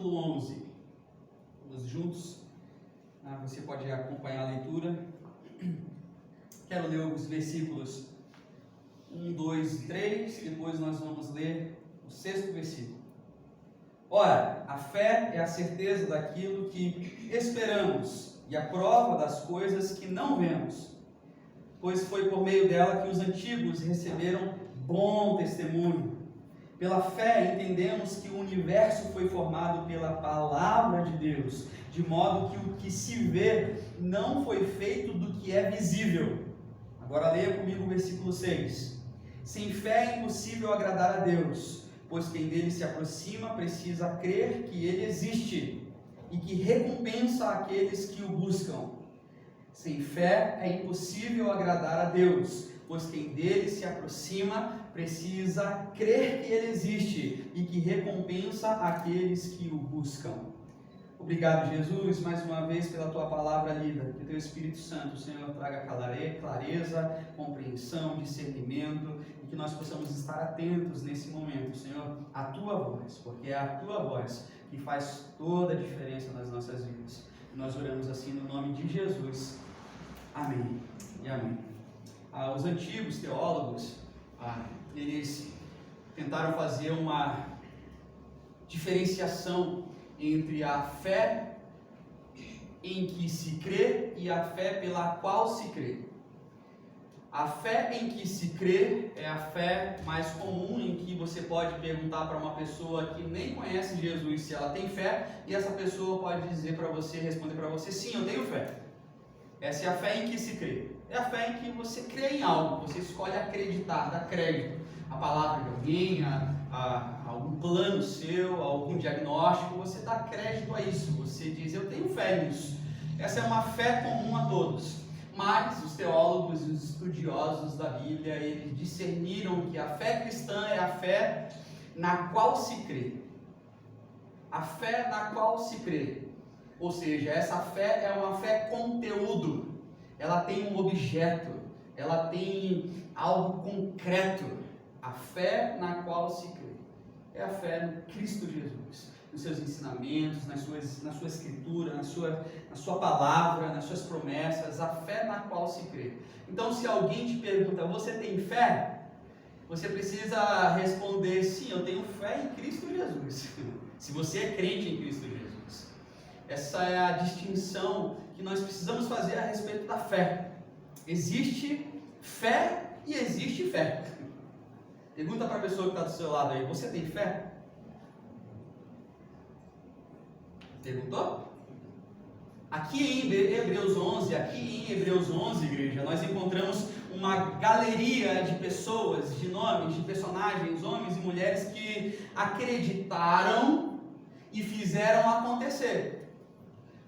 capítulo 11. Vamos juntos. Você pode acompanhar a leitura. Quero ler os versículos 1, 2 e 3. Depois nós vamos ler o 6º versículo. Ora, a fé é a certeza daquilo que esperamos e a prova das coisas que não vemos, pois foi por meio dela que os antigos receberam bom testemunho. Pela fé entendemos que o universo foi formado pela palavra de Deus, de modo que o que se vê não foi feito do que é visível. Agora leia comigo o versículo 6. Sem fé é impossível agradar a Deus, pois quem dele se aproxima precisa crer que ele existe e que recompensa aqueles que o buscam. Sem fé é impossível agradar a Deus, pois quem dele se aproxima precisa crer que ele existe e que recompensa aqueles que o buscam. Obrigado, Jesus, mais uma vez pela tua palavra lida. Que teu Espírito Santo, Senhor, traga clareza, compreensão, discernimento, e que nós possamos estar atentos nesse momento, Senhor, à tua voz, porque é a tua voz que faz toda a diferença nas nossas vidas. Nós oramos assim no nome de Jesus. Amém e amém. Os antigos teólogos, eles tentaram fazer uma diferenciação entre a fé em que se crê e a fé pela qual se crê. A fé em que se crê é a fé mais comum, em que você pode perguntar para uma pessoa que nem conhece Jesus se ela tem fé, e essa pessoa pode dizer para você, responder para você, sim, eu tenho fé. Essa é a fé em que se crê. É a fé em que você crê em algo, você escolhe acreditar, dar crédito à palavra de alguém, a algum plano seu, a algum diagnóstico, você dá crédito a isso, você diz, eu tenho fé nisso. Essa é uma fé comum a todos. Mas os teólogos e os estudiosos da Bíblia, eles discerniram que a fé cristã é a fé na qual se crê. A fé na qual se crê. Ou seja, essa fé é uma fé conteúdo. Ela tem um objeto, ela tem algo concreto. A fé na qual se crê é a fé no Cristo Jesus, nos seus ensinamentos, na sua escritura, na sua palavra, nas suas promessas, a fé na qual se crê. Então, se alguém te pergunta, você tem fé? Você precisa responder, sim, eu tenho fé em Cristo Jesus. Se você é crente em Cristo Jesus. Essa é a distinção que nós precisamos fazer a respeito da fé. Existe fé e existe fé. Pergunta para a pessoa que está do seu lado aí, você tem fé? Perguntou? Aqui em Hebreus 11, igreja, nós encontramos uma galeria de pessoas, de nomes, de personagens, homens e mulheres que acreditaram e fizeram acontecer.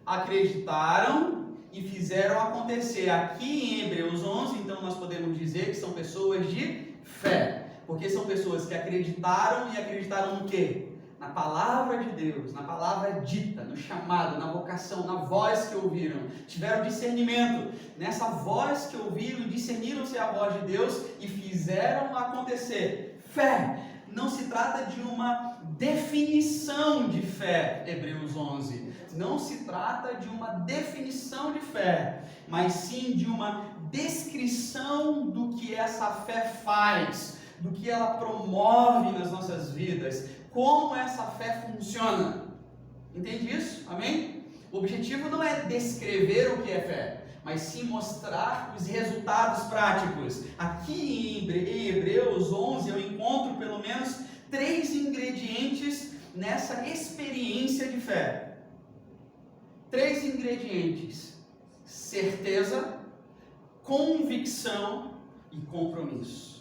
Acreditaram e fizeram acontecer. Aqui em Hebreus 11, então nós podemos dizer que são pessoas de fé. Porque são pessoas que acreditaram e acreditaram no quê? Na palavra de Deus, na palavra dita, no chamado, na vocação, na voz que ouviram. Tiveram discernimento. Nessa voz que ouviram, discerniram-se a voz de Deus e fizeram acontecer. Fé. Não se trata de uma definição de fé, Hebreus 11. Não se trata de uma definição de fé, mas sim de uma descrição do que essa fé faz, do que ela promove nas nossas vidas, como essa fé funciona. Entende isso? Amém? O objetivo não é descrever o que é fé, mas sim mostrar os resultados práticos. Aqui em Hebreus 11 eu encontro pelo menos 3 ingredientes nessa experiência de fé. 3 ingredientes: certeza, convicção e compromisso.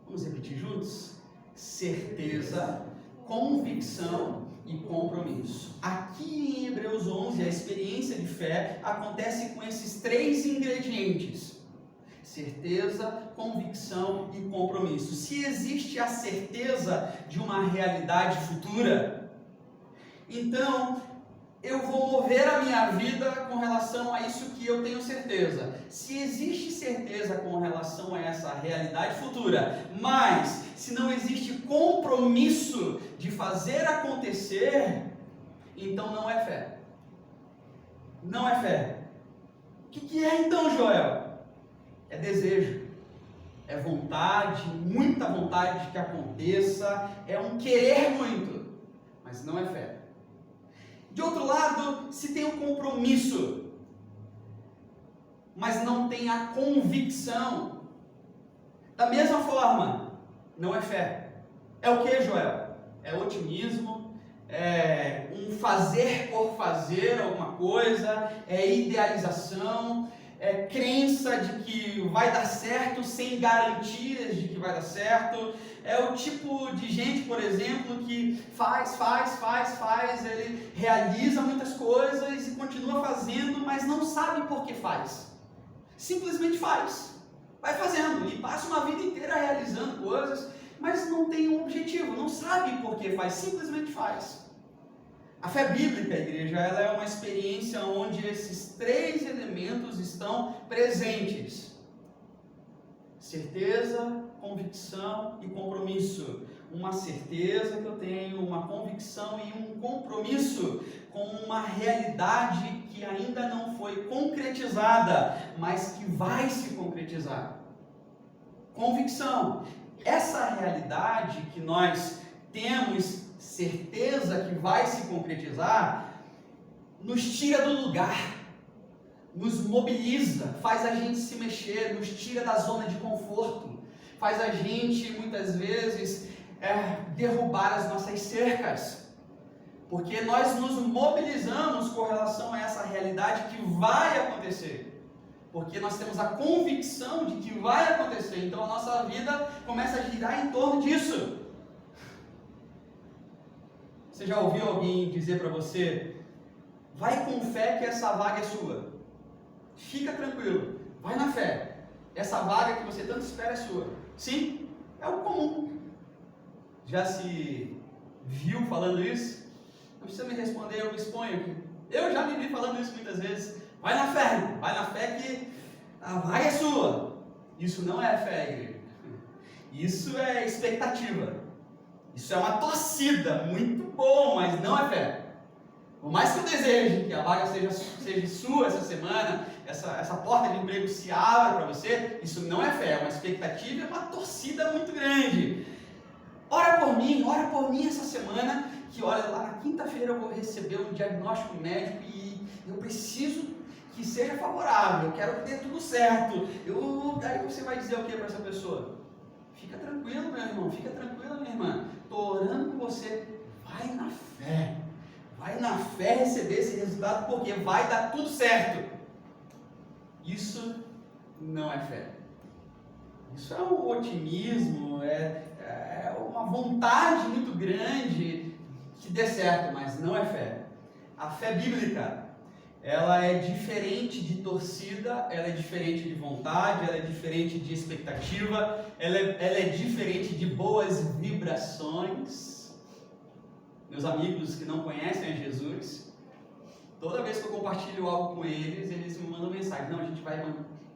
Vamos repetir juntos? Certeza, convicção e compromisso. Aqui em Hebreus 11, a experiência de fé acontece com esses 3 ingredientes: certeza, convicção e compromisso. Se existe a certeza de uma realidade futura, então eu vou mover a minha vida com relação a isso que eu tenho certeza. Se existe certeza com relação a essa realidade futura, mas se não existe compromisso de fazer acontecer, então não é fé. Não é fé. O que é então, Joel? É desejo, é vontade, muita vontade de que aconteça, é um querer muito, mas não é fé. De outro lado, se tem um compromisso, mas não tem a convicção, da mesma forma, não é fé. É o que, Joel? É otimismo, é um fazer por fazer alguma coisa, é idealização, é crença de que vai dar certo sem garantias de que vai dar certo. É o tipo de gente, por exemplo, que faz, ele realiza muitas coisas e continua fazendo, mas não sabe por que faz. Simplesmente faz. Vai fazendo e passa uma vida inteira realizando coisas, mas não tem um objetivo, não sabe por que faz, simplesmente faz. A fé bíblica, igreja, ela é uma experiência onde esses três elementos estão presentes: certeza, convicção e compromisso. Uma certeza que eu tenho, uma convicção e um compromisso com uma realidade que ainda não foi concretizada, mas que vai se concretizar. Convicção. Essa realidade que nós temos certeza que vai se concretizar, nos tira do lugar, nos mobiliza, faz a gente se mexer, nos tira da zona de conforto, faz a gente muitas vezes derrubar as nossas cercas, porque nós nos mobilizamos com relação a essa realidade que vai acontecer, porque nós temos a convicção de que vai acontecer, então a nossa vida começa a girar em torno disso. Você já ouviu alguém dizer para você: vai com fé que essa vaga é sua? Fica tranquilo, vai na fé, essa vaga que você tanto espera é sua. Sim, é o comum. Já se viu falando isso? Não precisa me responder, eu me exponho aqui. Eu já me vi falando isso muitas vezes. Vai na fé que a vaga é sua. Isso não é fé, igreja. Isso é expectativa. Isso é uma torcida, muito bom, mas não é fé. Por mais que eu deseje que a vaga seja sua essa semana, essa porta de emprego se abra para você, isso não é fé, é uma expectativa, é uma torcida muito grande. Ora por mim essa semana, que olha, lá na quinta-feira eu vou receber um diagnóstico médico e eu preciso que seja favorável, eu quero que dê tudo certo. Aí você vai dizer o que para essa pessoa? Fica tranquilo, meu irmão, fica tranquila, minha irmã. Estou orando por você. Vai na fé. Vai na fé receber esse resultado, porque vai dar tudo certo. Isso não é fé. Isso é um otimismo, é uma vontade muito grande que dê certo, mas não é fé. A fé bíblica, ela é diferente de torcida, ela é diferente de vontade, ela é diferente de expectativa, ela é diferente de boas vibrações. Meus amigos que não conhecem a Jesus, toda vez que eu compartilho algo com eles, eles me mandam mensagem: não, a gente vai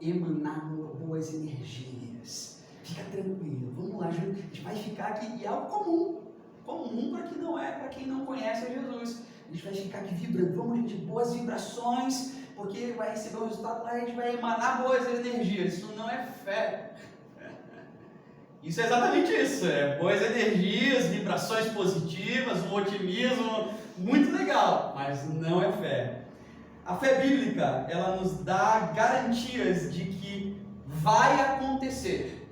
emanar boas energias, fica tranquilo, vamos lá, a gente vai ficar aqui, e é algo comum para quem não conhece a Jesus. A gente vai ficar aqui vibrando, vamos de boas vibrações, porque vai receber o resultado lá, a gente vai emanar boas energias. Isso não é fé. Isso é exatamente isso, boas energias, vibrações positivas, um otimismo muito legal, mas não é fé. A fé bíblica, ela nos dá garantias de que vai acontecer.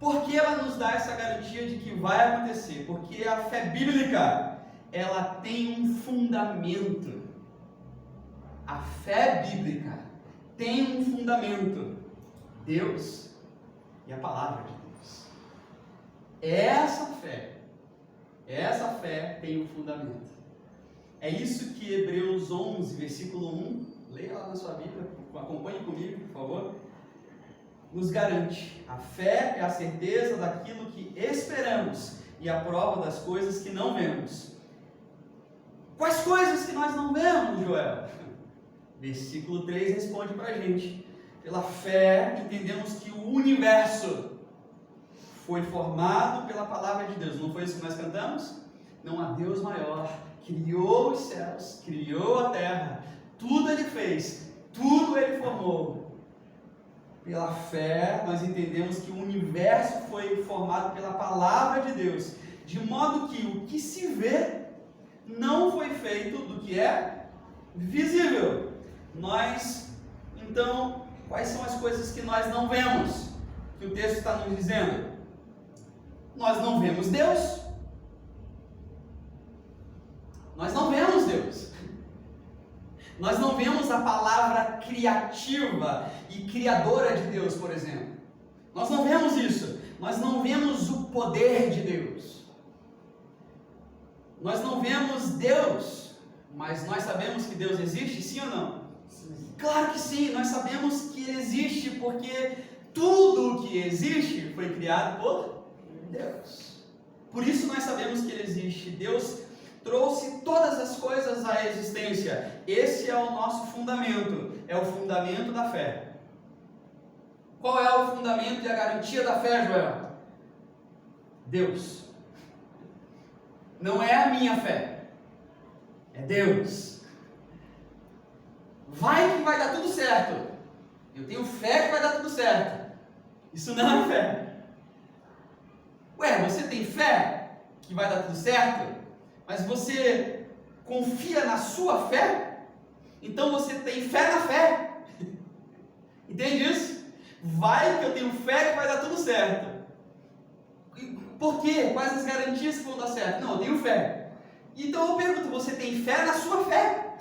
Por que ela nos dá essa garantia de que vai acontecer? Porque a fé bíblica, ela tem um fundamento. A fé bíblica tem um fundamento: Deus e a palavra de Deus. Essa fé tem um fundamento. É isso que Hebreus 11, versículo 1, leia lá na sua Bíblia, acompanhe comigo, por favor, nos garante. A fé é a certeza daquilo que esperamos e a prova das coisas que não vemos. Quais coisas que nós não vemos, Joel? Versículo 3 responde para a gente. Pela fé, entendemos que o universo foi formado pela palavra de Deus. Não foi isso que nós cantamos? Não há Deus maior, criou os céus, criou a terra, tudo Ele fez, tudo Ele formou. Pela fé, nós entendemos que o universo foi formado pela palavra de Deus, de modo que o que se vê não foi feito do que é visível. Então, quais são as coisas que nós não vemos? Que o texto está nos dizendo? Nós não vemos Deus. Nós não vemos Deus. Nós não vemos a palavra criativa e criadora de Deus, por exemplo. Nós não vemos isso. Nós não vemos o poder de Deus. Nós não vemos Deus, mas nós sabemos que Deus existe, sim ou não? Sim. Claro que sim, nós sabemos que Ele existe, porque tudo o que existe foi criado por Deus. Por isso nós sabemos que Ele existe. Deus trouxe todas as coisas à existência. Esse é o nosso fundamento, é o fundamento da fé. Qual é o fundamento e a garantia da fé, Joel? Deus. Não é a minha fé, é Deus. Vai que vai dar tudo certo. Eu tenho fé que vai dar tudo certo. Isso não é fé. Ué, você tem fé que vai dar tudo certo? Mas você confia na sua fé? Então você tem fé na fé. Entende isso? Vai que eu tenho fé que vai dar tudo certo. Por quê? Quais as garantias que vão dar certo? Não, eu tenho fé. Então eu pergunto, você tem fé na sua fé?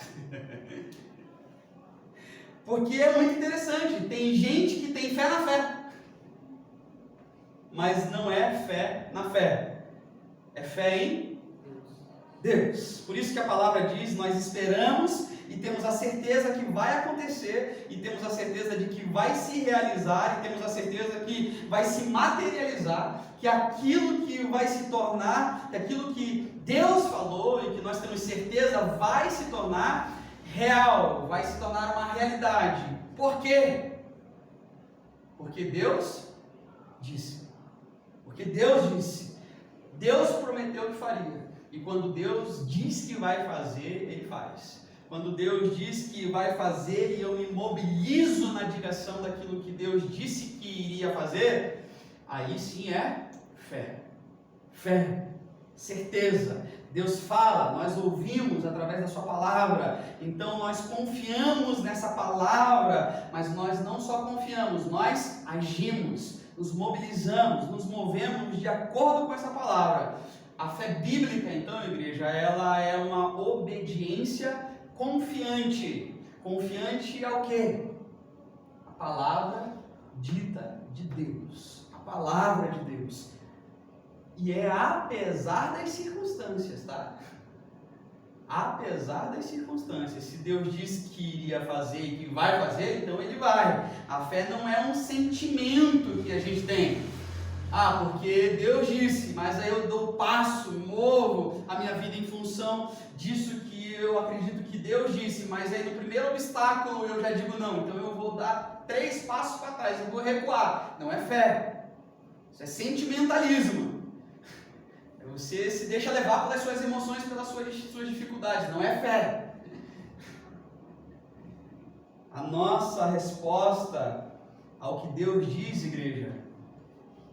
Porque é muito interessante. Tem gente que tem fé na fé, mas não é fé na fé. É fé em Deus. Por isso que a palavra diz, nós esperamos e temos a certeza que vai acontecer, e temos a certeza de que vai se realizar, e temos a certeza que vai se materializar, que aquilo que vai se tornar, que aquilo que Deus falou e que nós temos certeza vai se tornar real, vai se tornar uma realidade. Por quê? Porque Deus disse. Porque Deus disse. Deus prometeu que faria. E quando Deus diz que vai fazer, Ele faz. Quando Deus diz que vai fazer e eu me mobilizo na direção daquilo que Deus disse que iria fazer, aí sim é fé. Fé, certeza. Deus fala, nós ouvimos através da sua palavra, então nós confiamos nessa palavra, mas nós não só confiamos, nós agimos, nos mobilizamos, nos movemos de acordo com essa palavra. A fé bíblica, então, igreja, ela é uma obediência confiante. Confiante ao quê? A palavra dita de Deus. A palavra de Deus. E é apesar das circunstâncias, tá? Apesar das circunstâncias. Se Deus disse que iria fazer e que vai fazer, então Ele vai. A fé não é um sentimento que a gente tem. Ah, porque Deus disse, mas aí eu dou passo, movo a minha vida em função disso que eu acredito que Deus disse, mas aí no primeiro obstáculo eu já digo não, então eu vou dar 3 passos para trás, eu vou recuar. Não é fé, isso é sentimentalismo. Você se deixa levar pelas suas emoções, pelas suas dificuldades, não é fé. A nossa resposta ao que Deus diz, igreja,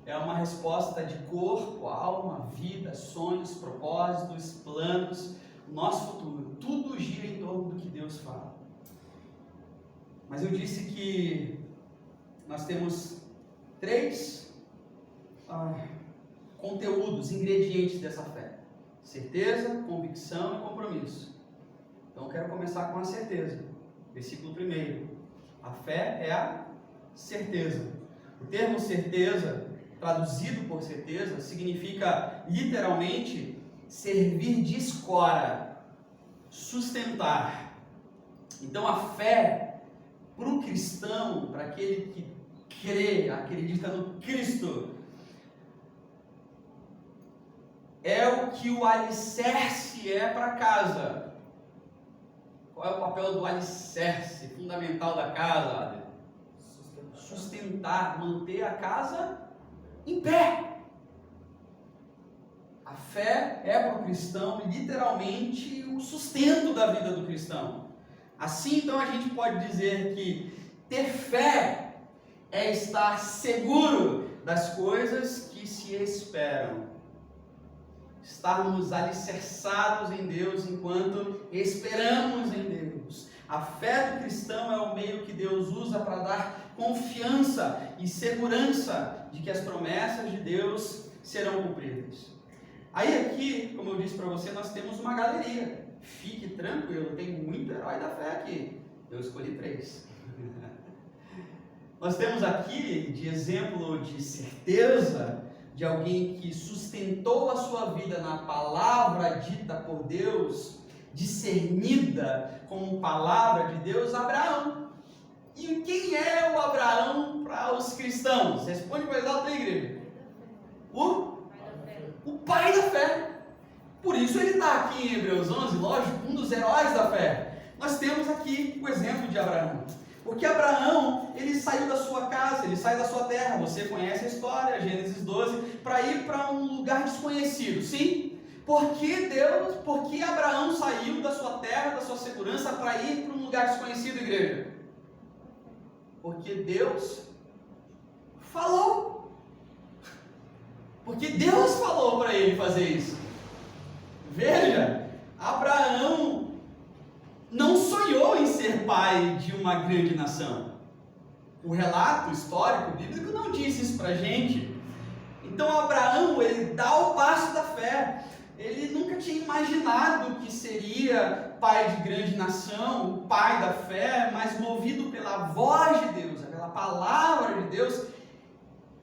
é uma resposta de corpo, alma, vida, sonhos, propósitos, planos, nosso futuro. Tudo gira em torno do que Deus fala. Mas eu disse que nós temos 3 conteúdos, ingredientes dessa fé: certeza, convicção e compromisso. Então eu quero começar com a certeza. Versículo 1. A fé é a certeza. O termo certeza, traduzido por certeza, significa literalmente servir de escora, sustentar. Então a fé para o cristão, para aquele que crê, acredita no Cristo, é o que o alicerce é para casa. Qual é o papel do alicerce fundamental da casa? Sustentar, manter a casa em pé. A fé é para o cristão literalmente o sustento da vida do cristão. Assim, então, a gente pode dizer que ter fé é estar seguro das coisas que se esperam. Estarmos alicerçados em Deus enquanto esperamos em Deus. A fé do cristão é o meio que Deus usa para dar confiança e segurança de que as promessas de Deus serão cumpridas. Aí aqui, como eu disse para você, nós temos uma galeria. Fique tranquilo, tem muito herói da fé aqui. Eu escolhi 3. Nós temos aqui de exemplo de certeza de alguém que sustentou a sua vida na palavra dita por Deus, discernida como palavra de Deus, Abraão. E quem é o Abraão para os cristãos? Responde mais alto aí, igreja. O pai da fé. Por isso ele está aqui em Hebreus 11, lógico, um dos heróis da fé. Nós temos aqui o exemplo de Abraão. Porque Abraão, ele saiu da sua casa, ele sai da sua terra, você conhece a história, Gênesis 12, para ir para um lugar desconhecido, sim? Porque Abraão saiu da sua terra, da sua segurança, para ir para um lugar desconhecido, igreja? Porque Deus falou. Porque Deus falou para ele fazer isso. Veja, Abraão não sonhou em ser pai de uma grande nação. O relato histórico bíblico não diz isso para a gente. Então Abraão, ele dá o passo da fé. Ele nunca tinha imaginado que seria pai de grande nação, o pai da fé, mas movido pela voz de Deus, pela palavra de Deus,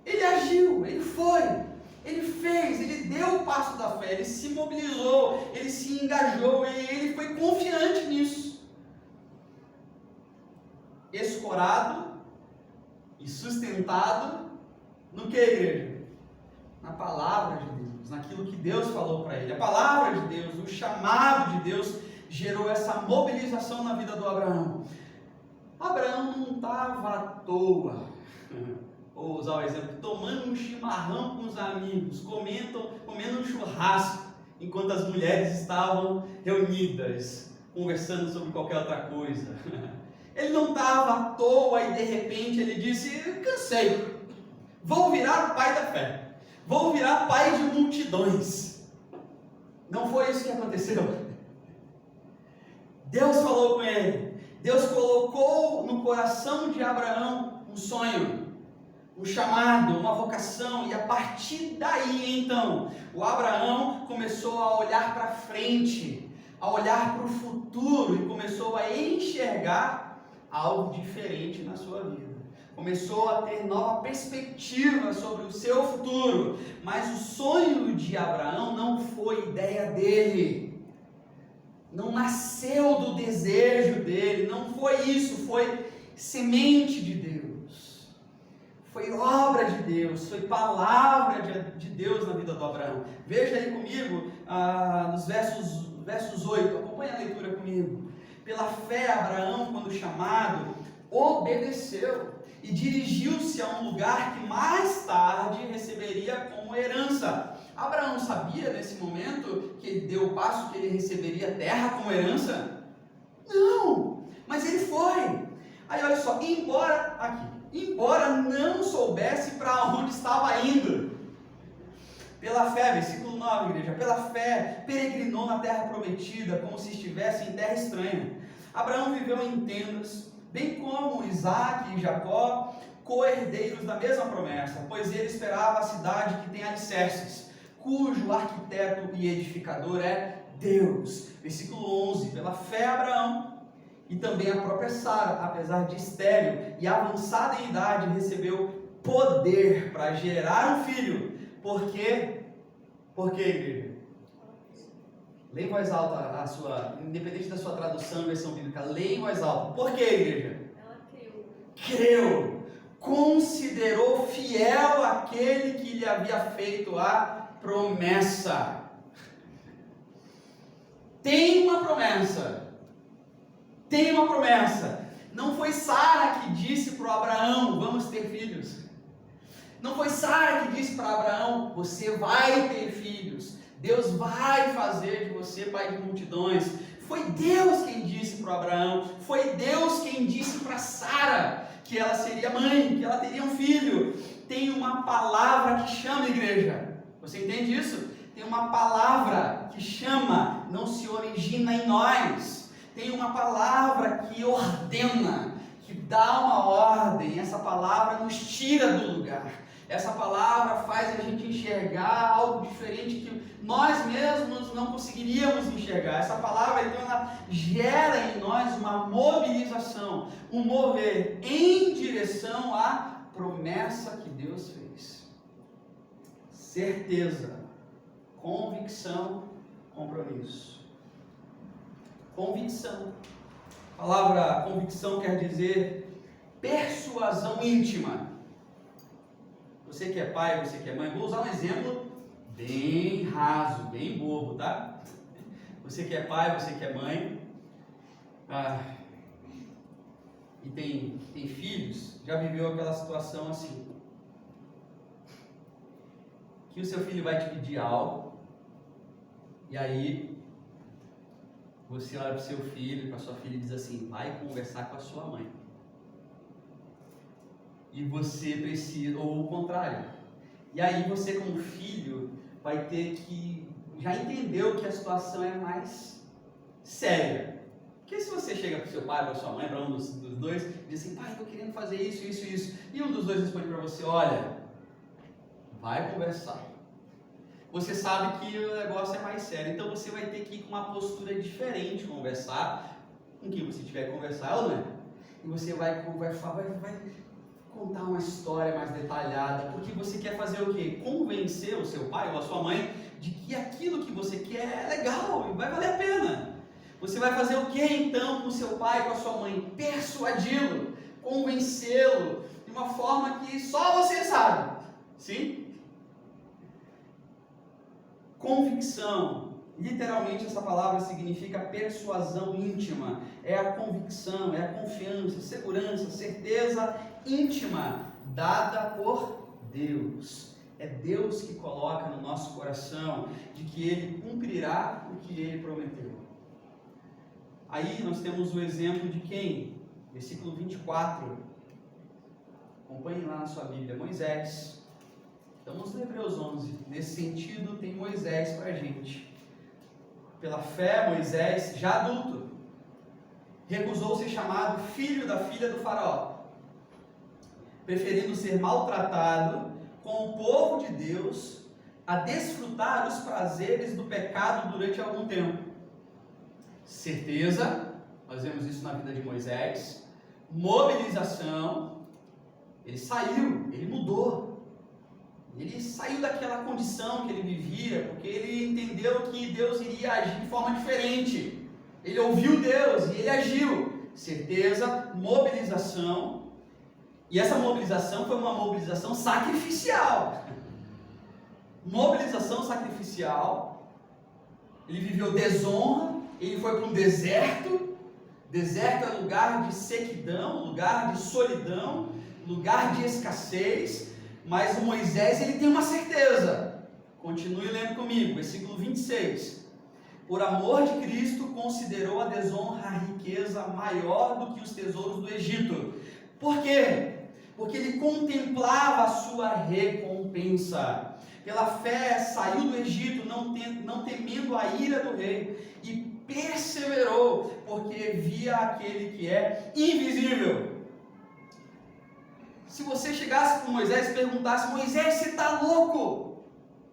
ele agiu, ele foi. Ele fez, ele deu o passo da fé, ele se mobilizou, ele se engajou e ele foi confiante nisso. Escorado e sustentado no que, igreja? Na palavra de Deus, naquilo que Deus falou para ele. A palavra de Deus, o chamado de Deus gerou essa mobilização na vida do Abraão. Abraão não estava à toa. Vou usar o exemplo, tomando um chimarrão com os amigos, comendo um churrasco, enquanto as mulheres estavam reunidas, conversando sobre qualquer outra coisa. Ele não estava à toa e de repente ele disse, cansei, vou virar o pai da fé, vou virar pai de multidões. Não foi isso que aconteceu. Deus falou com ele, Deus colocou no coração de Abraão um sonho, um chamado, uma vocação, e a partir daí então, o Abraão começou a olhar para frente, a olhar para o futuro e começou a enxergar algo diferente na sua vida. Começou a ter nova perspectiva sobre o seu futuro, mas o sonho de Abraão não foi ideia dele, não nasceu do desejo dele, não foi isso, foi semente de Deus. Foi obra de Deus, foi palavra de Deus na vida do Abraão. Veja aí comigo nos versos 8, acompanha a leitura comigo. Pela fé, Abraão, quando chamado, obedeceu e dirigiu-se a um lugar que mais tarde receberia como herança. Abraão sabia nesse momento que ele deu o passo que ele receberia terra como herança? Não, mas ele foi. Aí olha só, embora não soubesse para onde estava indo. Pela fé, versículo 9, igreja, pela fé, peregrinou na terra prometida, como se estivesse em terra estranha. Abraão viveu em tendas, bem como Isaac e Jacó, co-herdeiros da mesma promessa, pois ele esperava a cidade que tem alicerces, cujo arquiteto e edificador é Deus. Versículo 11, pela fé Abraão, e também a própria Sara, apesar de estéril e avançada em idade, recebeu poder para gerar um filho. Por quê? Por quê, igreja? Leia em voz alta independente da sua tradução, versão bíblica, leia em voz alta. Por quê, igreja? Ela Creu. Considerou fiel aquele que lhe havia feito a promessa. Tem uma promessa. Tem uma promessa. Não foi Sara que disse para Abraão, vamos ter filhos. Não foi Sara que disse para Abraão, você vai ter filhos. Deus vai fazer de você pai de multidões. Foi Deus quem disse para Abraão, foi Deus quem disse para Sara que ela seria mãe, que ela teria um filho. Tem uma palavra que chama, igreja. Você entende isso? Tem uma palavra que chama, não se origina em nós. Tem uma palavra que ordena, que dá uma ordem. Essa palavra nos tira do lugar. Essa palavra faz a gente enxergar algo diferente que nós mesmos não conseguiríamos enxergar. Essa palavra, então, ela gera em nós uma mobilização, um mover em direção à promessa que Deus fez. Certeza, convicção, compromisso. Convicção. A palavra convicção quer dizer persuasão íntima. Você que é pai, você que é mãe, vou usar um exemplo bem raso, bem bobo, tá? Você que é pai, você que é mãe, e tem filhos, já viveu aquela situação assim, que o seu filho vai te pedir algo, e aí você olha para o seu filho, para a sua filha e diz assim, vai conversar com a sua mãe. E você precisa, ou o contrário. E aí você como filho vai ter que, já entendeu que a situação é mais séria. Porque se você chega para o seu pai, para a sua mãe, para um dos dois, e diz assim, pai, estou querendo fazer isso, isso, isso. E um dos dois responde para você, olha, vai conversar. Você sabe que o negócio é mais sério, então você vai ter que ir com uma postura diferente, conversar com quem você tiver que conversar, ou não é? E você vai contar uma história mais detalhada, porque você quer fazer o quê? Convencer o seu pai ou a sua mãe de que aquilo que você quer é legal e vai valer a pena. Você vai fazer o quê então com o seu pai, com a sua mãe? Persuadi-lo, convencê-lo de uma forma que só você sabe. Sim? Convicção. Literalmente essa palavra significa persuasão íntima. É a convicção, é a confiança, segurança, certeza íntima dada por Deus. É Deus que coloca no nosso coração de que Ele cumprirá o que Ele prometeu. Aí nós temos o exemplo de quem? Versículo 24. Acompanhe lá na sua Bíblia. Moisés. Estamos no Hebreus 11. Nesse sentido tem Moisés para a gente. Pela fé, Moisés, já adulto, recusou ser chamado filho da filha do faraó, preferindo ser maltratado com o povo de Deus a desfrutar os prazeres do pecado durante algum tempo. Certeza, nós vemos isso na vida de Moisés. Mobilização, ele saiu, ele mudou. Ele saiu daquela condição que ele vivia, porque ele entendeu que Deus iria agir de forma diferente. Ele ouviu Deus e ele agiu. Certeza, mobilização. E essa mobilização foi uma mobilização sacrificial. Mobilização sacrificial. Ele viveu desonra, ele foi para um deserto. Deserto é lugar de sequidão, lugar de solidão, lugar de escassez. Mas o Moisés, ele tem uma certeza. Continue lendo comigo, versículo 26. Por amor de Cristo, considerou a desonra a riqueza maior do que os tesouros do Egito. Por quê? Porque ele contemplava a sua recompensa. Pela fé, saiu do Egito, não temendo a ira do rei, e perseverou, porque via aquele que é invisível. Se você chegasse com Moisés e perguntasse, Moisés, você está louco? O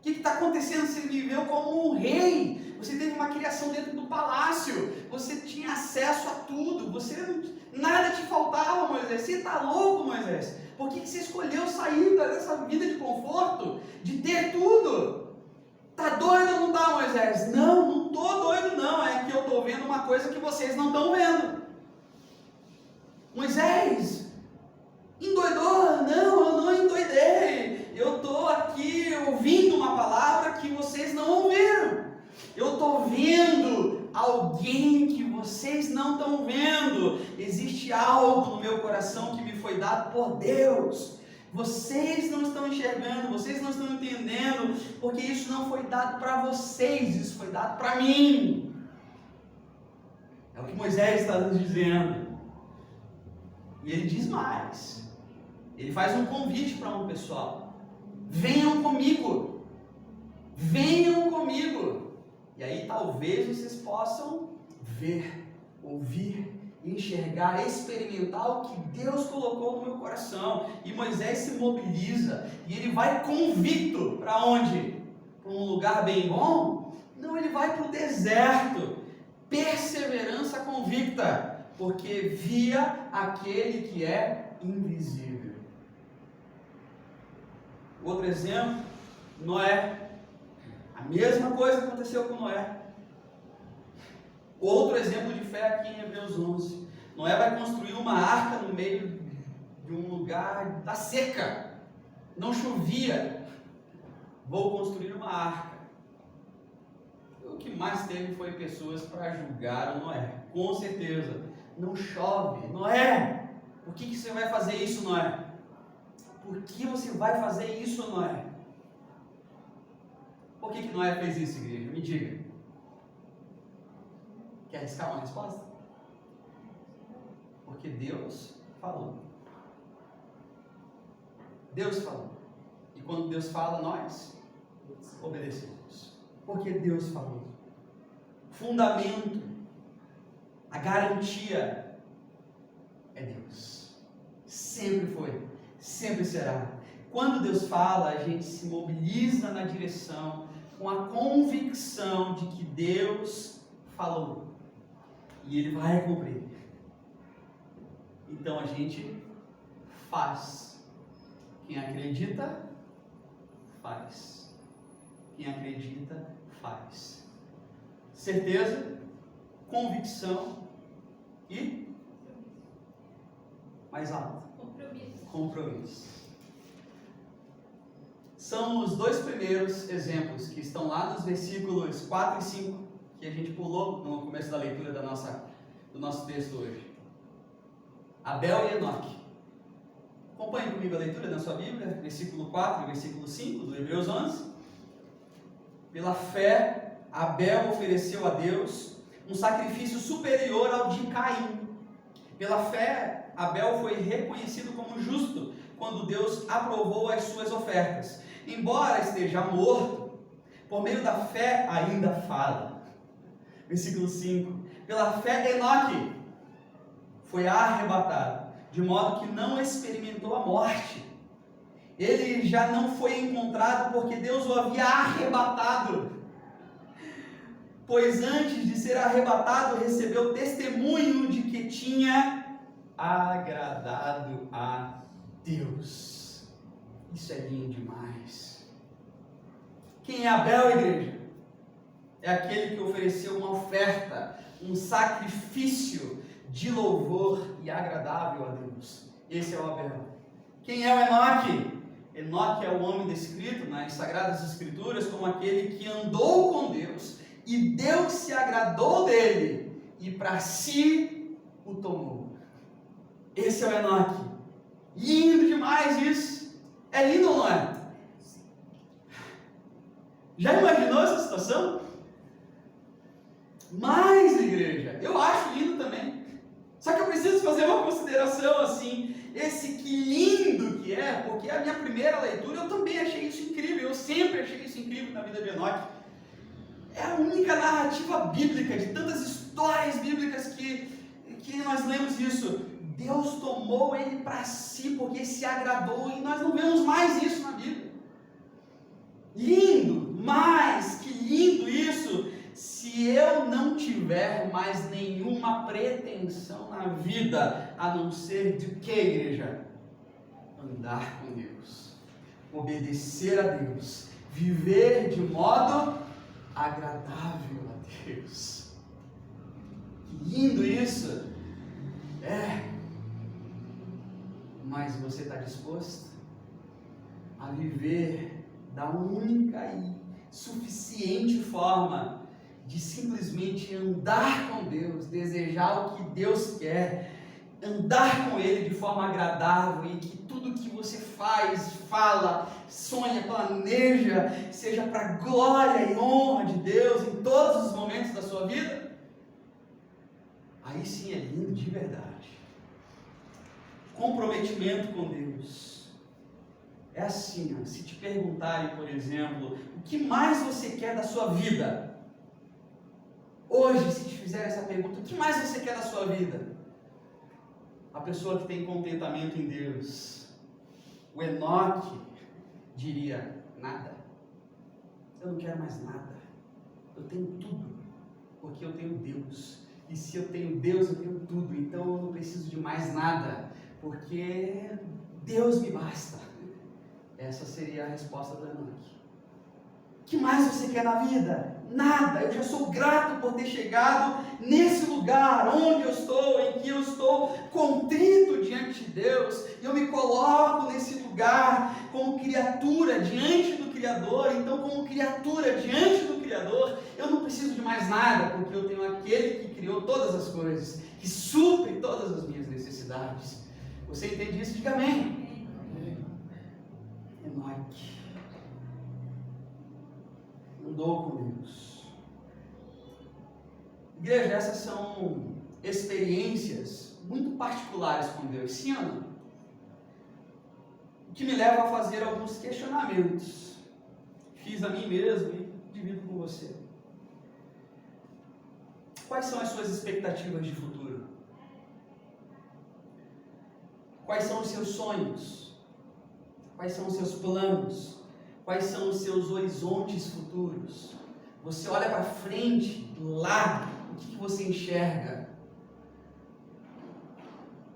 que está acontecendo? Você viveu como um rei, você teve uma criação dentro do palácio, você tinha acesso a tudo, nada te faltava, Moisés. Você está louco, Moisés? Por que você escolheu sair dessa vida de conforto, de ter tudo? Está doido ou não está, Moisés? Não estou doido não, é que eu estou vendo uma coisa que vocês não estão vendo. Moisés, endoidou? Não, eu não endoidei. Eu estou aqui ouvindo uma palavra que vocês não ouviram. Eu estou vendo alguém que vocês não estão vendo. Existe algo no meu coração que me foi dado por Deus. Vocês não estão enxergando, vocês não estão entendendo, porque isso não foi dado para vocês, isso foi dado para mim. É o que Moisés está nos dizendo. E ele diz mais. Ele faz um convite para um pessoal. Venham comigo. Venham comigo. E aí talvez vocês possam ver, ouvir, enxergar, experimentar o que Deus colocou no meu coração. E Moisés se mobiliza e ele vai convicto para onde? Para um lugar bem bom? Não, ele vai para o deserto. Perseverança convicta, porque via aquele que é invisível. Outro exemplo, Noé. A mesma coisa que aconteceu com Noé. Outro exemplo de fé aqui em Hebreus 11. Noé vai construir uma arca no meio de um lugar da seca. Não chovia. Vou construir uma arca. O que mais teve foi pessoas para julgar o Noé. Com certeza. Não chove. Noé, por que você vai fazer isso, Noé? Por que você vai fazer isso, Noé? Por que Noé fez isso, igreja? Me diga. Quer arriscar uma resposta? Porque Deus falou. Deus falou. E quando Deus fala, nós obedecemos. Porque Deus falou. Fundamento, a garantia é Deus. Sempre foi, sempre será. Quando Deus fala, a gente se mobiliza na direção com a convicção de que Deus falou. E Ele vai cumprir. Então a gente faz. Quem acredita, faz. Quem acredita, faz. Certeza, convicção e mais alto. Compromisso. São os dois primeiros exemplos que estão lá nos versículos 4 e 5, que a gente pulou no começo da leitura do nosso texto hoje. Abel e Enoque. Acompanhe comigo a leitura na sua Bíblia, versículo 4 e versículo 5 do Hebreus 11. Pela fé, Abel ofereceu a Deus um sacrifício superior ao de Caim. Pela fé, Abel foi reconhecido como justo quando Deus aprovou as suas ofertas. Embora esteja morto, por meio da fé ainda fala. Versículo 5. Pela fé, Enoque foi arrebatado, de modo que não experimentou a morte. Ele já não foi encontrado porque Deus o havia arrebatado. Pois antes de ser arrebatado, recebeu testemunho de que tinha agradado a Deus. Isso é lindo demais. Quem é Abel, igreja? É aquele que ofereceu uma oferta, um sacrifício de louvor e agradável a Deus. Esse é o Abel. Quem é o Enoque? Enoque é o homem descrito nas Sagradas Escrituras como aquele que andou com Deus e Deus se agradou dele e para si o tomou. Esse é o Enoque. Lindo demais isso. É lindo ou não é? Já imaginou essa situação? Mas, igreja, eu acho lindo também. Só que eu preciso fazer uma consideração assim. Esse que lindo que é, porque a minha primeira leitura eu também achei isso incrível. Eu sempre achei isso incrível na vida de Enoque. É a única narrativa bíblica, de tantas histórias bíblicas que nós lemos isso. Deus tomou ele para si porque se agradou, e nós não vemos mais isso na Bíblia. Lindo, mas que lindo isso, se eu não tiver mais nenhuma pretensão na vida, a não ser de que, igreja? Andar com Deus, obedecer a Deus, viver de modo agradável a Deus. Que lindo isso! Mas você está disposto a viver da única e suficiente forma de simplesmente andar com Deus, desejar o que Deus quer andar com Ele de forma agradável e que tudo que você faz, fala, sonha, planeja, seja para a glória e honra de Deus em todos os momentos da sua vida, aí sim é lindo de verdade. Comprometimento com Deus. É assim, se te perguntarem, por exemplo, o que mais você quer da sua vida? Hoje, se te fizerem essa pergunta, o que mais você quer da sua vida? A pessoa que tem contentamento em Deus, o Enoque, diria: nada. Eu não quero mais nada. Eu tenho tudo, porque eu tenho Deus. E se eu tenho Deus, eu tenho tudo. Então eu não preciso de mais nada, porque Deus me basta. Essa seria a resposta do Enoque. O que mais você quer na vida? Nada. Eu já sou grato por ter chegado nesse lugar onde eu estou, em que eu estou contrito diante de Deus. Eu me coloco nesse lugar como criatura diante do Criador. Então, como criatura diante do Criador, eu não preciso de mais nada, porque eu tenho aquele que criou todas as coisas, que supre todas as minhas necessidades. Você entende isso? Diga amém. Enoque andou com Deus. Igreja, essas são experiências muito particulares com Deus, sim ou não? O que me leva a fazer alguns questionamentos. Fiz a mim mesmo e divido com você. Quais são as suas expectativas de futuro? Quais são os seus sonhos? Quais são os seus planos? Quais são os seus horizontes futuros? Você olha para frente, lá, o que você enxerga?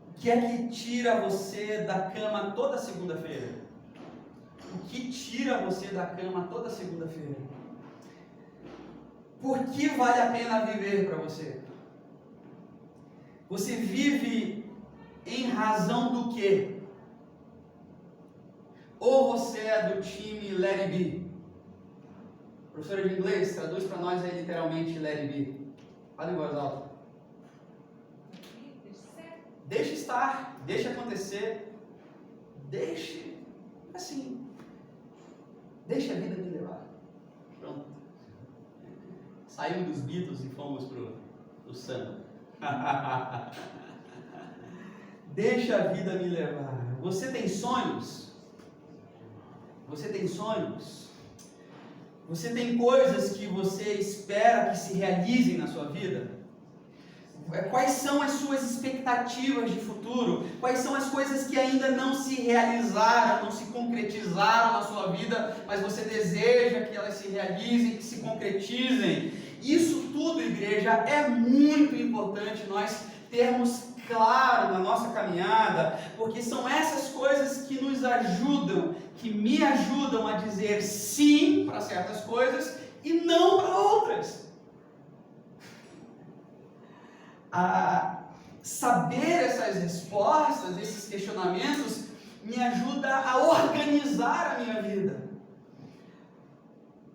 O que é que tira você da cama toda segunda-feira? O que tira você da cama toda segunda-feira? Por que vale a pena viver para você? Você vive em razão do quê? Ou você é do time Let It Be? Professora de inglês, traduz para nós aí literalmente Let It Be. Fala em voz alta. Deixe estar, deixe acontecer, deixe, assim, deixe a vida me levar. Pronto. Saímos dos Beatles e fomos pro samba. Deixa a vida me levar. Você tem sonhos? Você tem sonhos? Você tem coisas que você espera que se realizem na sua vida? Quais são as suas expectativas de futuro? Quais são as coisas que ainda não se realizaram, não se concretizaram na sua vida, mas você deseja que elas se realizem, que se concretizem? Isso tudo, igreja, é muito importante nós termos claro na nossa caminhada, porque são essas coisas que nos ajudam, que me ajudam a dizer sim para certas coisas e não para outras. A saber essas respostas, esses questionamentos, me ajuda a organizar a minha vida,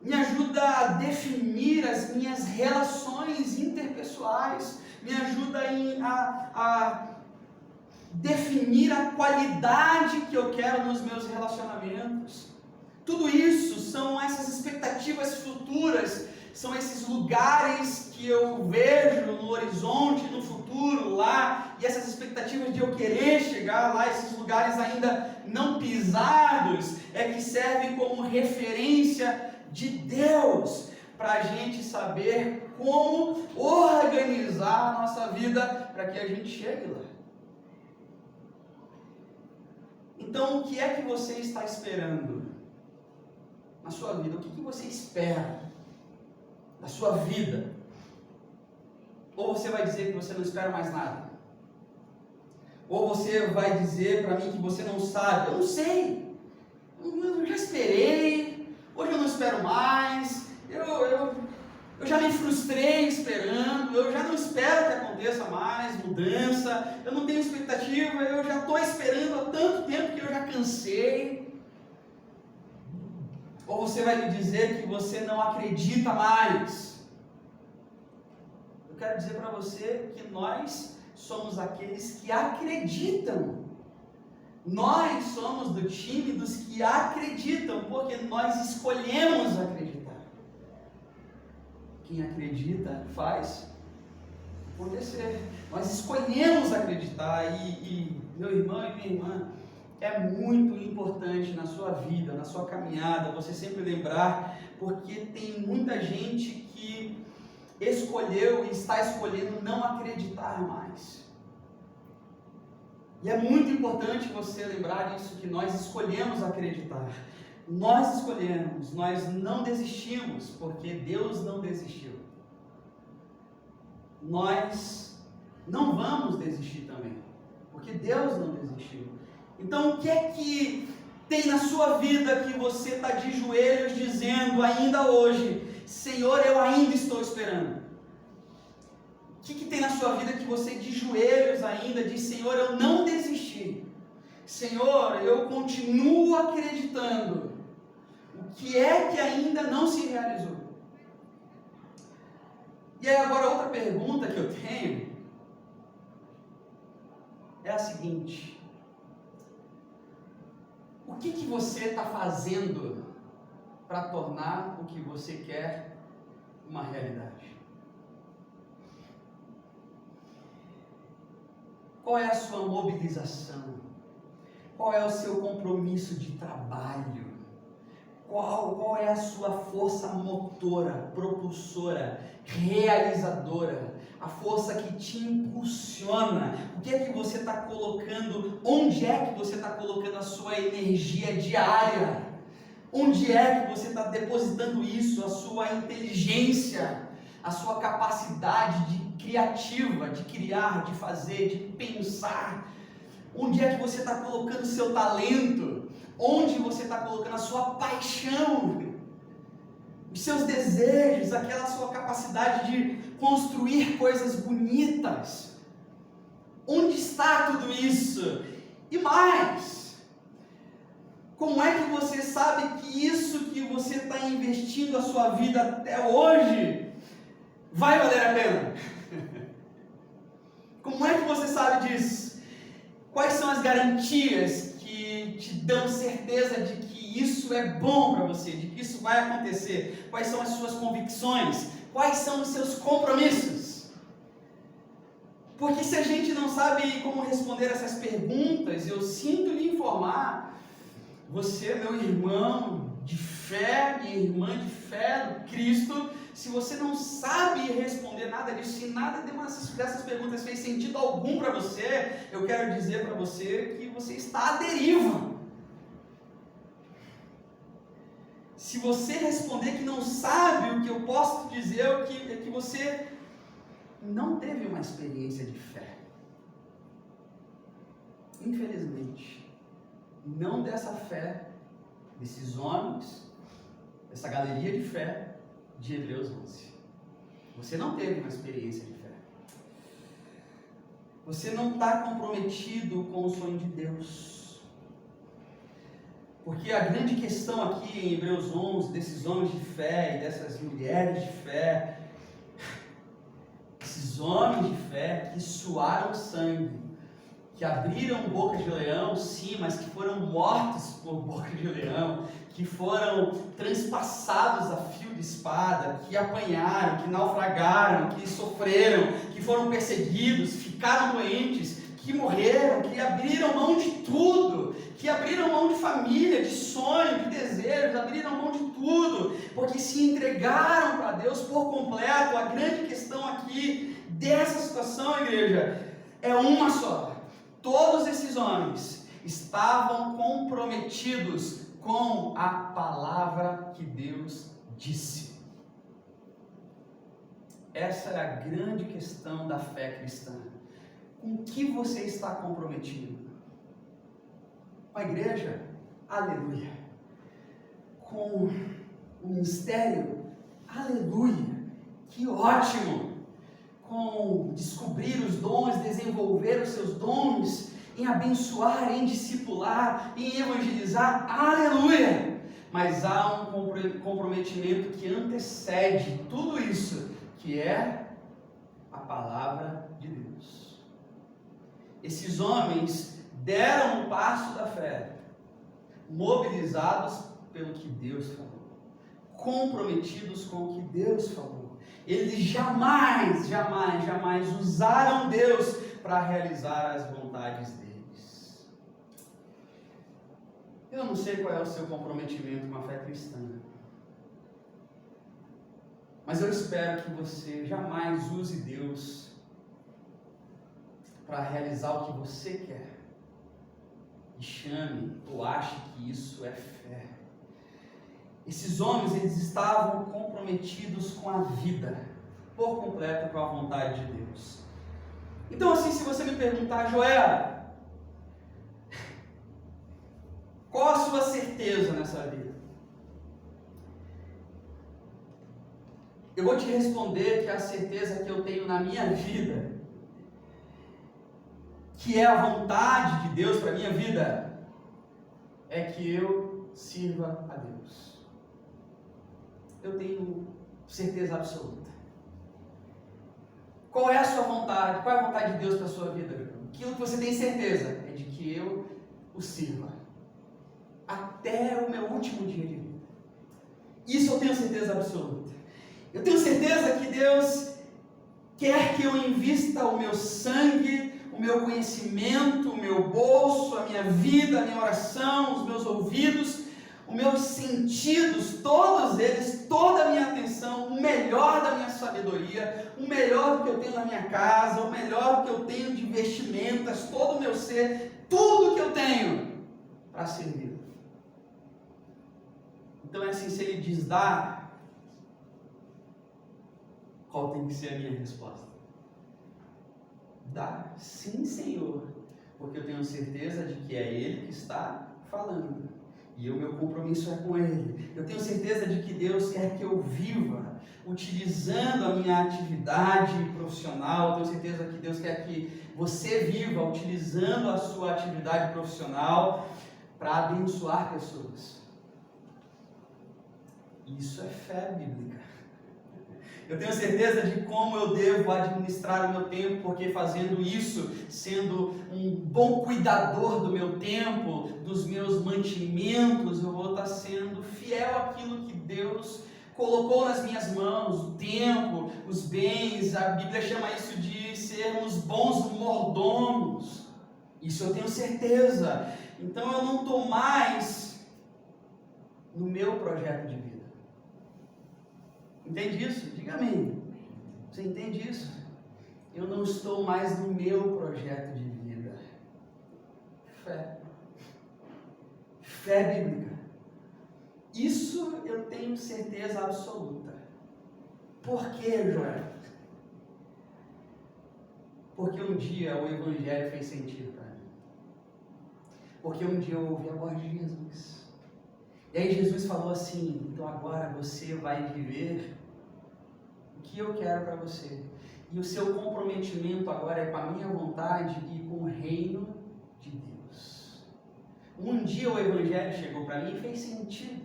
me ajuda a definir as minhas relações interpessoais, me ajuda a definir a qualidade que eu quero nos meus relacionamentos. Tudo isso são essas expectativas futuras, são esses lugares que eu vejo no horizonte, no futuro, lá, e essas expectativas de eu querer chegar lá, esses lugares ainda não pisados, é que servem como referência de Deus, para a gente saber como organizar a nossa vida para que a gente chegue lá. Então, o que é que você está esperando na sua vida? O que você espera da sua vida? Ou você vai dizer que você não espera mais nada? Ou você vai dizer para mim que você não sabe? Eu não sei, eu já esperei, hoje eu não espero mais, eu já me frustrei esperando, eu já não espero que aconteça mais mudança, eu não tenho expectativa, eu já estou esperando há tanto tempo que eu já cansei. Ou você vai me dizer que você não acredita mais? Eu quero dizer para você que nós somos aqueles que acreditam. Nós somos do time dos que acreditam, porque nós escolhemos acreditar. Quem acredita faz acontecer. Nós escolhemos acreditar e meu irmão e minha irmã, é muito importante na sua vida, na sua caminhada, você sempre lembrar, porque tem muita gente que escolheu e está escolhendo não acreditar mais. E é muito importante você lembrar disso, que nós escolhemos acreditar. Nós escolhemos, nós não desistimos, porque Deus não desistiu. Nós não vamos desistir também, porque Deus não desistiu. Então, o que é que tem na sua vida que você está de joelhos dizendo ainda hoje, Senhor, eu ainda estou esperando? O que tem na sua vida que você de joelhos ainda diz, Senhor, eu não desisti. Senhor, eu continuo acreditando. O que é que ainda não se realizou? E aí agora outra pergunta que eu tenho é a seguinte: o que você está fazendo para tornar o que você quer uma realidade? Qual é a sua mobilização? Qual é o seu compromisso de trabalho? Qual é a sua força motora, propulsora, realizadora? A força que te impulsiona? O que é que você está colocando? Onde é que você está colocando a sua energia diária? Onde é que você está depositando isso? A sua inteligência, a sua capacidade criativa, de criar, de fazer, de pensar. Onde é que você está colocando o seu talento? Onde você está colocando a sua paixão? Os seus desejos, aquela sua capacidade de construir coisas bonitas? Onde está tudo isso? E mais, como é que você sabe que isso que você está investindo a sua vida até hoje vai valer a pena? Como é que você sabe disso? Quais são as garantias que te dão certeza de que isso é bom para você, de que isso vai acontecer? Quais são as suas convicções? Quais são os seus compromissos? Porque se a gente não sabe como responder essas perguntas, eu sinto lhe informar, você, meu irmão de fé, minha irmã de fé no Cristo, se você não sabe responder nada disso, se nada dessas perguntas fez sentido algum para você, eu quero dizer para você que você está à deriva. Se você responder que não sabe, o que eu posso dizer é que você não teve uma experiência de fé. Infelizmente, não dessa fé, desses homens, dessa galeria de fé de Hebreus 11. Você não teve uma experiência de fé. Você não está comprometido com o sonho de Deus. Porque a grande questão aqui em Hebreus 11, desses homens de fé e dessas mulheres de fé, esses homens de fé que suaram sangue, que abriram boca de leão, sim, mas que foram mortos por boca de leão, que foram transpassados a fio de espada, que apanharam, que naufragaram, que sofreram, que foram perseguidos, ficaram doentes, que morreram, que abriram mão de tudo, que abriram mão de família, de sonho, de desejos, abriram mão de tudo, porque se entregaram para Deus por completo. A grande questão aqui dessa situação, igreja, é uma só. Todos esses homens estavam comprometidos com a palavra que Deus disse. Essa é a grande questão da fé cristã. Com o que você está comprometido? Com a igreja? Aleluia. Com o ministério? Aleluia. Que ótimo! Com descobrir os dons, desenvolver os seus dons, em abençoar, em discipular, em evangelizar, aleluia! Mas há um comprometimento que antecede tudo isso, que é a palavra de Deus. esses homens deram um passo da fé, mobilizados pelo que Deus falou, comprometidos com o que Deus falou. Eles jamais usaram Deus para realizar as vontades deles. Eu não sei qual é o seu comprometimento com a fé cristã, mas eu espero que você jamais use Deus para realizar o que você quer e chame ou ache que isso é fé. Esses homens, eles estavam comprometidos com a vida, por completo com a vontade de Deus. Então, assim, se você me perguntar, Joel, qual a sua certeza nessa vida? Eu vou te responder que a certeza que eu tenho na minha vida, que é a vontade de Deus para a minha vida, é que eu sirva a Deus. Eu tenho certeza absoluta. Qual é a sua vontade? Qual é a vontade de Deus para a sua vida? Aquilo que você tem certeza é de que eu o sirva até o meu último dia de vida. Isso eu tenho certeza absoluta. Eu tenho certeza que Deus quer que eu invista o meu sangue, o meu conhecimento, o meu bolso, a minha vida, a minha oração, os meus ouvidos, os meus sentidos, todos eles, toda a minha atenção, o melhor da minha sabedoria, o melhor que eu tenho na minha casa, o melhor que eu tenho de vestimentas, todo o meu ser, tudo que eu tenho para servir. Então é assim, se Ele diz dá, qual tem que ser a minha resposta? Dá, sim, Senhor, porque eu tenho certeza de que é Ele que está falando. E o meu compromisso é com Ele. Eu tenho certeza de que Deus quer que eu viva utilizando a minha atividade profissional. Eu tenho certeza que Deus quer que você viva utilizando a sua atividade profissional para abençoar pessoas. Isso é fé bíblica. Eu tenho certeza de como eu devo administrar o meu tempo, porque fazendo isso, sendo um bom cuidador do meu tempo, dos meus mantimentos, eu vou estar sendo fiel àquilo que Deus colocou nas minhas mãos, o tempo, os bens. A Bíblia chama isso de sermos bons mordomos. Isso eu tenho certeza. Então eu não estou mais no meu projeto de vida. Entende isso? Diga amém. Você entende isso? Eu não estou mais no meu projeto de vida. Fé. Fé bíblica. Isso eu tenho certeza absoluta. Por quê, Joel? Porque um dia o Evangelho fez sentido para mim. Porque um dia eu ouvi a voz de Jesus. E aí Jesus falou assim, então agora você vai viver o que eu quero para você. E o seu comprometimento agora é com a minha vontade e com o reino de Deus. Um dia o Evangelho chegou para mim e fez sentido.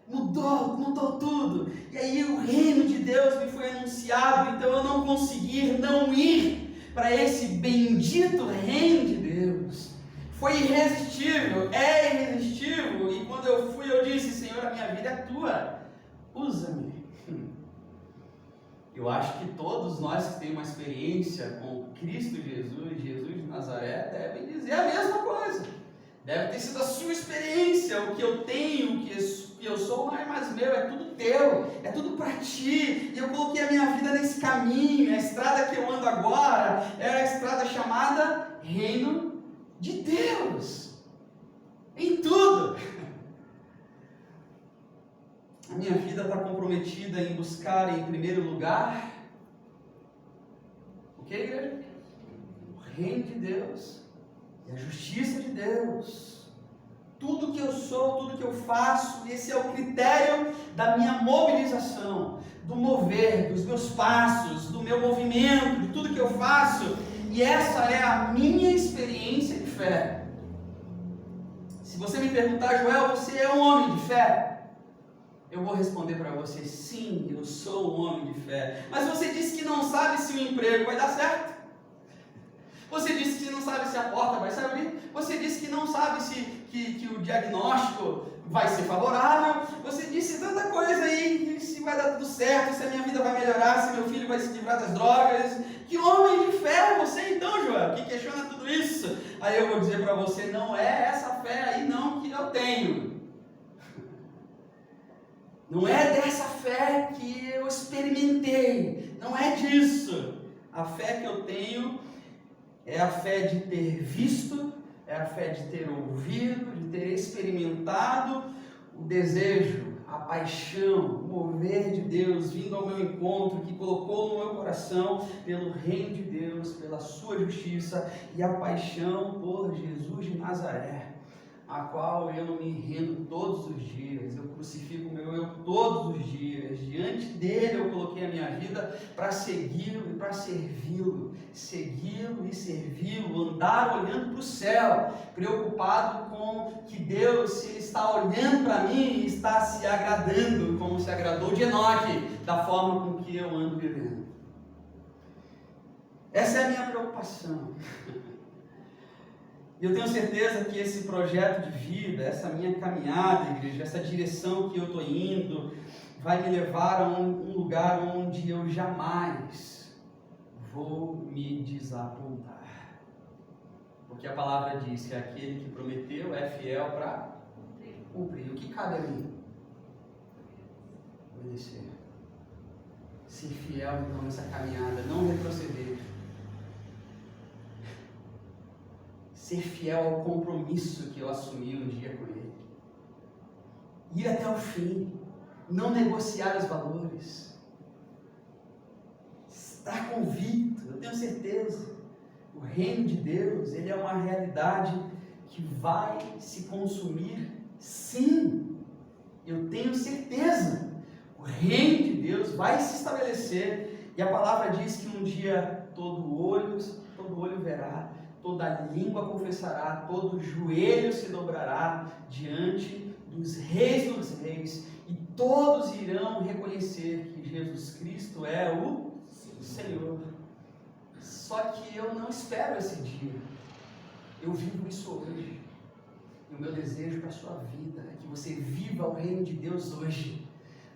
Mudou tudo. E aí o reino de Deus me foi anunciado, então eu não consegui não ir para esse bendito reino de Deus. Foi irresistível, é irresistível, e quando eu fui eu disse, Senhor, a minha vida é tua, usa-me. Eu acho que todos nós que temos uma experiência com Cristo Jesus, Jesus de Nazaré, devem dizer a mesma coisa. Deve ter sido a sua experiência, o que eu tenho, o que eu sou não é mais meu, é tudo teu, é tudo para ti. E eu coloquei a minha vida nesse caminho, a estrada que eu ando agora é a estrada chamada Reino de Deus, em tudo. A minha vida está comprometida em buscar em primeiro lugar o que, igreja? O reino de Deus e a justiça de Deus. Tudo que eu sou, tudo que eu faço, esse é o critério da minha mobilização, do mover, dos meus passos, do meu movimento, de tudo que eu faço. E essa é a minha experiência de fé. Se você me perguntar, Joel, você é um homem de fé? Eu vou responder para você, sim, eu sou um homem de fé. Mas você disse que não sabe se o emprego vai dar certo. Você disse que não sabe se a porta vai se abrir. Você disse que não sabe que o diagnóstico vai ser favorável. Você disse tanta coisa aí, se vai dar tudo certo, se a minha vida vai melhorar, se meu filho vai se livrar das drogas. Que homem de fé é você então, Joel, que questiona tudo isso? Aí eu vou dizer para você, não é essa fé aí não que eu tenho. Não é dessa fé que eu experimentei. Não é disso. A fé que eu tenho é a fé de ter visto, é a fé de ter ouvido, de ter experimentado o desejo, a paixão, o mover de Deus vindo ao meu encontro, que colocou no meu coração pelo reino de Deus, pela sua justiça e a paixão por Jesus de Nazaré, a qual eu me rendo todos os dias, eu crucifico o meu eu todos os dias, diante dele eu coloquei a minha vida para segui-lo e para servi-lo e servi-lo, andar olhando para o céu, preocupado com que Deus, se ele está olhando para mim, está se agradando, como se agradou de Enoque, da forma com que eu ando vivendo. Essa é a minha preocupação. E eu tenho certeza que esse projeto de vida, essa minha caminhada, igreja, essa direção que eu estou indo, vai me levar a um lugar onde eu jamais vou me desapontar. Porque a palavra diz que aquele que prometeu é fiel para cumprir. O que cabe a mim? Obedecer. Ser fiel então nessa caminhada, não retroceder. Ser fiel ao compromisso que eu assumi um dia com ele. Ir até o fim. Não negociar os valores. Estar convicto, eu tenho certeza. O reino de Deus, ele é uma realidade que vai se consumir, sim. Eu tenho certeza. O reino de Deus vai se estabelecer. E a palavra diz que um dia todo olho verá, toda língua confessará, todo joelho se dobrará diante dos reis, e todos irão reconhecer que Jesus Cristo é o Senhor. Só que eu não espero esse dia, eu vivo isso hoje. E o meu desejo para a sua vida é que você viva o reino de Deus hoje.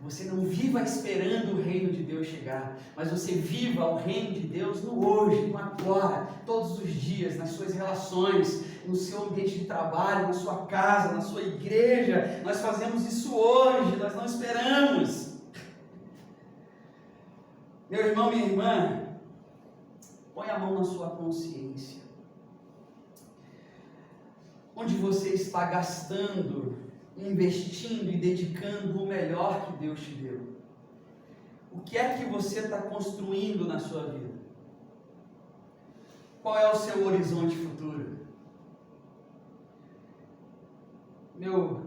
Você não viva esperando o reino de Deus chegar, mas você viva o reino de Deus no hoje, no agora, todos os dias, nas suas relações, no seu ambiente de trabalho, na sua casa, na sua igreja. Nós fazemos isso hoje, nós não esperamos. Meu irmão, minha irmã, põe a mão na sua consciência. Onde você está gastando, investindo e dedicando o melhor que Deus te deu? O que é que você está construindo na sua vida? Qual é o seu horizonte futuro? Meu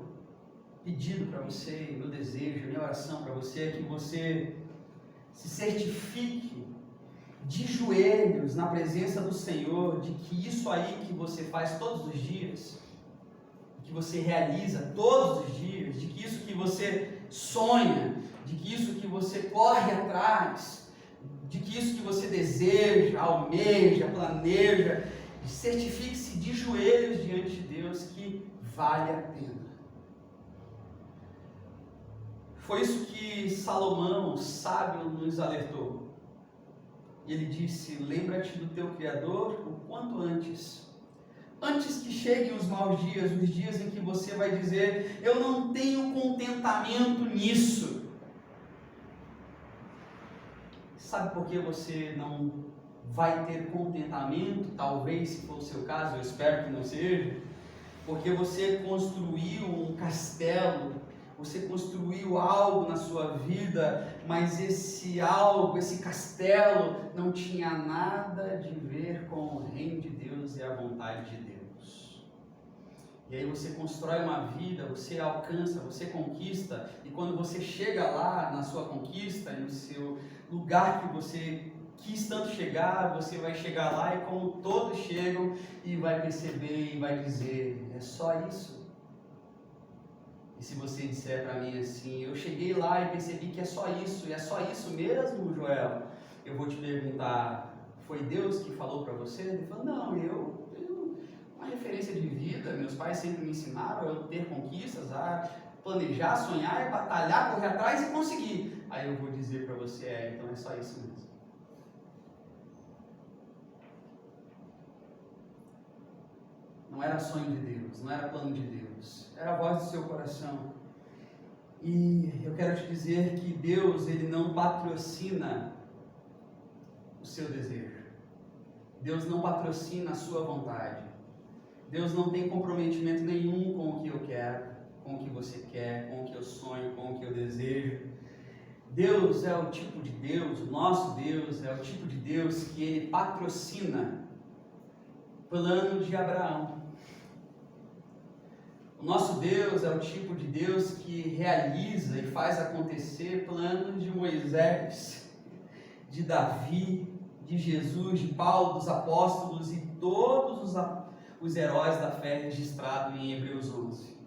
pedido para você, meu desejo, minha oração para você é que você se certifique de joelhos na presença do Senhor, de que isso aí que você faz todos os dias, que você realiza todos os dias, de que isso que você sonha, de que isso que você corre atrás, de que isso que você deseja, almeja, planeja, certifique-se de joelhos diante de Deus que vale a pena. Foi isso que Salomão, sábio, nos alertou. E ele disse: lembra-te do teu Criador o quanto antes que cheguem os maus dias, os dias em que você vai dizer: eu não tenho contentamento nisso. Sabe por que você não vai ter contentamento? Talvez, se for o seu caso, eu espero que não seja. Porque você construiu um castelo, você construiu algo na sua vida, mas esse algo, esse castelo, não tinha nada de ver com o reino de Deus e a vontade de Deus. E aí você constrói uma vida, você alcança, você conquista, e quando você chega lá na sua conquista, no seu lugar que você quis tanto chegar, você vai chegar lá e como todos chegam, e vai perceber e vai dizer: é só isso? E se você disser para mim assim: eu cheguei lá e percebi que é só isso, e é só isso mesmo, Joel? Eu vou te perguntar: foi Deus que falou para você? Ele falou, não, eu tenho uma referência de vida, meus pais sempre me ensinaram a ter conquistas, a planejar, sonhar, batalhar, correr atrás e conseguir. Aí eu vou dizer para você, então é só isso mesmo. Não era sonho de Deus, não era plano de Deus, era a voz do seu coração. E eu quero te dizer que Deus, Ele não patrocina o seu desejo. Deus não patrocina a sua vontade. Deus não tem comprometimento nenhum com o que eu quero, com o que você quer, com o que eu sonho, com o que eu desejo. Deus é o tipo de Deus, o nosso Deus é o tipo de Deus que Ele patrocina plano de Abraão. O nosso Deus é o tipo de Deus que realiza e faz acontecer planos de Moisés, de Davi, de Jesus, de Paulo, dos apóstolos e todos os heróis da fé registrados em Hebreus 11.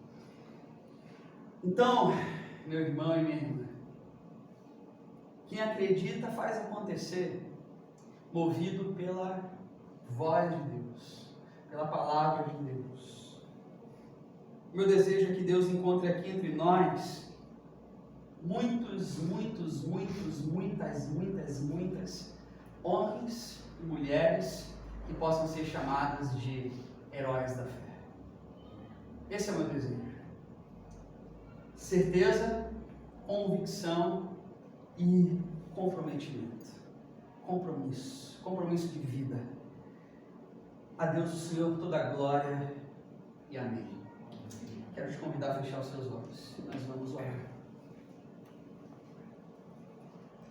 Então, meu irmão e minha irmã, quem acredita faz acontecer, movido pela voz de Deus, pela palavra de Deus. Meu desejo é que Deus encontre aqui entre nós muitas homens e mulheres que possam ser chamadas de heróis da fé. Esse é o meu desejo. Certeza, convicção e comprometimento. Compromisso de vida. A Deus o Senhor toda a glória e amém. Quero te convidar a fechar os seus olhos. Nós vamos orar.